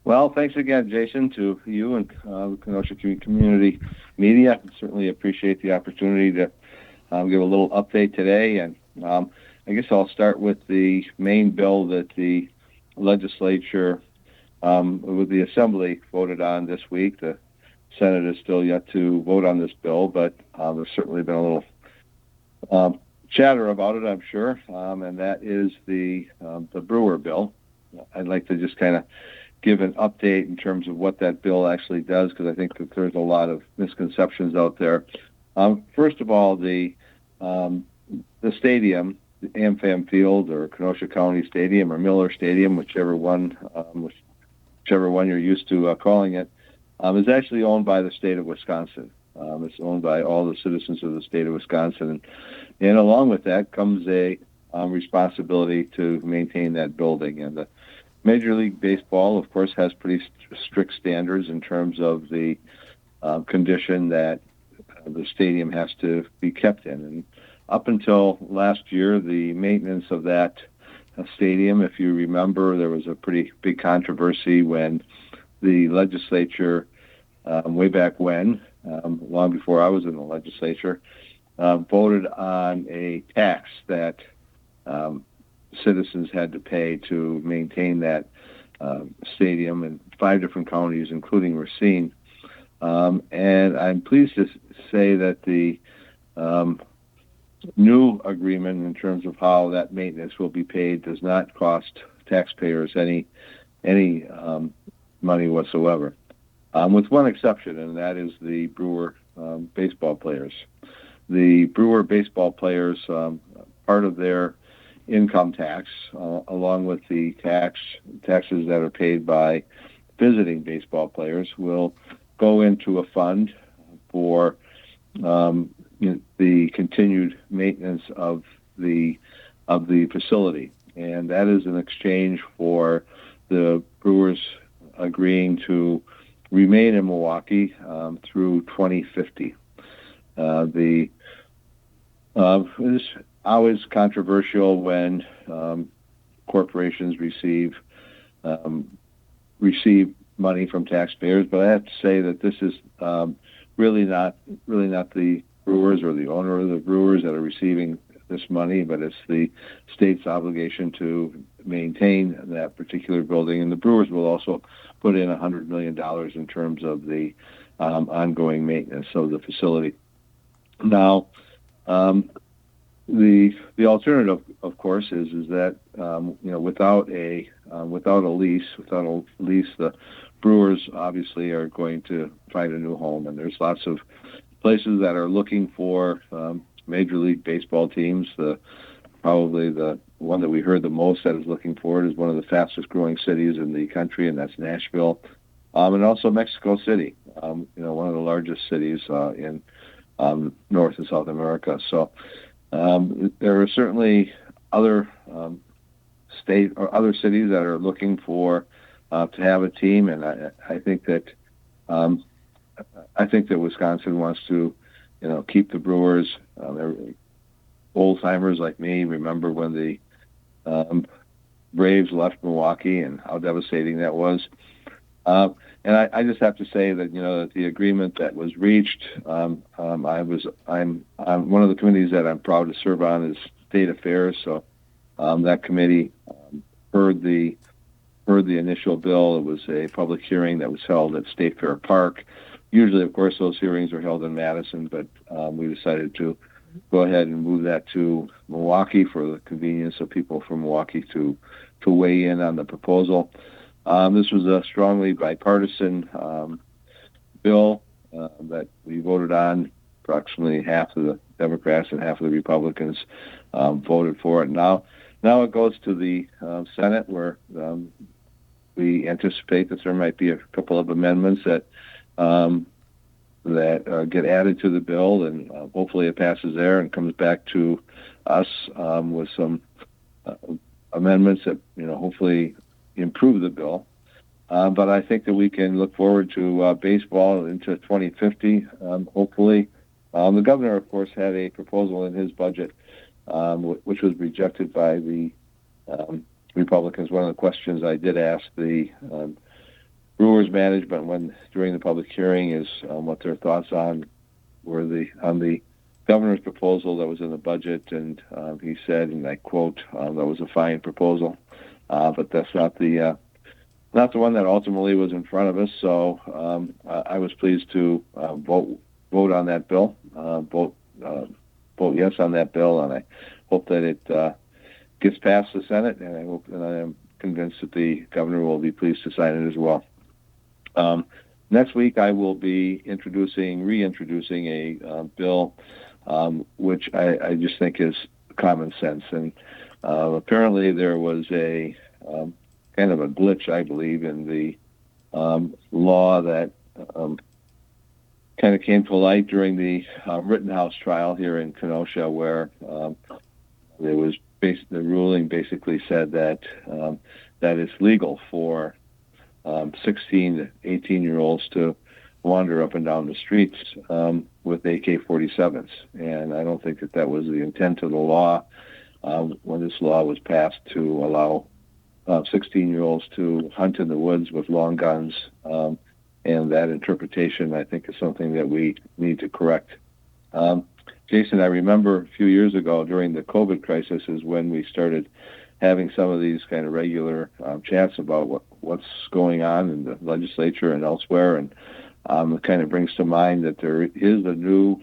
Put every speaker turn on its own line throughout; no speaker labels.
Well, thanks again, Jason, to you and the Kenosha Community Media. Certainly appreciate the opportunity to give a little update today. And I guess I'll start with the main bill that the legislature, with the Assembly, voted on this week. The Senate is still yet to vote on this bill, but there's certainly been a little chatter about it, I'm sure, and that is the Brewer bill. I'd like to just kind of give an update in terms of what that bill actually does, because I think that there's a lot of misconceptions out there. First of all, the stadium, the AmFam Field or Kenosha County Stadium or Miller Stadium, whichever one you're used to calling it, is actually owned by the state of Wisconsin. It's owned by all the citizens of the state of Wisconsin, and along with that comes a responsibility to maintain that building. And the Major League Baseball, of course, has pretty strict standards in terms of the condition that the stadium has to be kept in. And up until last year, the maintenance of that stadium, if you remember, there was a pretty big controversy when the legislature, way back when, long before I was in the legislature, voted on a tax that citizens had to pay to maintain that stadium in 5 different counties, including Racine. And I'm pleased to say that the new agreement in terms of how that maintenance will be paid does not cost taxpayers any money whatsoever, with one exception, and that is the Brewer baseball players. The Brewer baseball players, part of their income tax, along with the taxes that are paid by visiting baseball players, will go into a fund for the continued maintenance of the facility, and that is in exchange for the Brewers agreeing to remain in Milwaukee through 2050. It is always controversial when corporations receive money from taxpayers, but I have to say that this is really not the Brewers or the owner of the Brewers that are receiving this money, but it's the state's obligation to maintain that particular building. And the Brewers will also put in $100 million in terms of the ongoing maintenance of the facility. Now, the alternative, of course, is that without a lease, the Brewers obviously are going to find a new home, and there's lots of places that are looking for Major League Baseball teams. Probably the one that we heard the most that is looking for it is one of the fastest growing cities in the country, and that's Nashville, and also Mexico City, one of the largest cities in North and South America. So there are certainly other state or other cities that are looking for to have a team, and I think that Wisconsin wants to keep the Brewers. Old timers like me remember when the Braves left Milwaukee and how devastating that was. And I just have to say that that the agreement that was reached, I'm on one of the committees that I'm proud to serve on is State Affairs. So that committee heard the initial bill. It was a public hearing that was held at State Fair Park. Usually, of course, those hearings are held in Madison, but we decided to go ahead and move that to Milwaukee for the convenience of people from Milwaukee to weigh in on the proposal. This was a strongly bipartisan bill that we voted on. Approximately half of the Democrats and half of the Republicans voted for it. Now it goes to the Senate, where we anticipate that there might be a couple of amendments that get added to the bill, and hopefully it passes there and comes back to us with some amendments that hopefully improve the bill. But I think that we can look forward to baseball into 2050, hopefully. The governor, of course, had a proposal in his budget, which was rejected by the Republicans. One of the questions I did ask the Brewers management when during the public hearing is what their thoughts on the governor's proposal that was in the budget, and he said, and I quote, "That was a fine proposal, but that's not the one that ultimately was in front of us." So I was pleased to vote on that bill, vote yes on that bill, and I hope that it gets past the Senate, and I am convinced that the governor will be pleased to sign it as well. Next week, I will be reintroducing a bill, which I just think is common sense. And apparently there was a kind of a glitch, I believe, in the law that kind of came to light during the Rittenhouse trial here in Kenosha, where there was the ruling basically said that that it's legal for 16 to 18-year-olds to wander up and down the streets with AK-47s. And I don't think that was the intent of the law when this law was passed to allow 16-year-olds to hunt in the woods with long guns. And that interpretation, I think, is something that we need to correct. Jason, I remember a few years ago during the COVID crisis is when we started having some of these kind of regular chats about what's going on in the legislature and elsewhere, and it kind of brings to mind that there is a new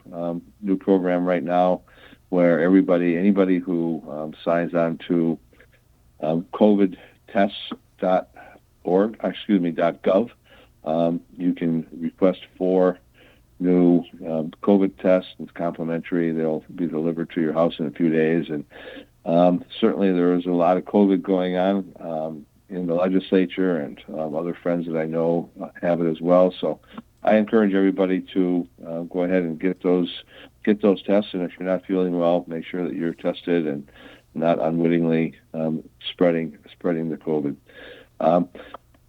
program right now where anybody who signs on to covidtests.gov, you can request 4 new COVID tests. It's complimentary. They'll be delivered to your house in a few days, and certainly there is a lot of COVID going on in the legislature, and other friends that I know have it as well. So I encourage everybody to go ahead and get those tests. And if you're not feeling well, make sure that you're tested and not unwittingly spreading the COVID.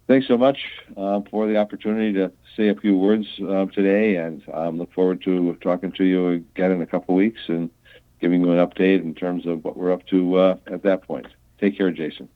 Thanks so much for the opportunity to say a few words today, and look forward to talking to you again in a couple weeks and giving you an update in terms of what we're up to at that point. Take care, Jason.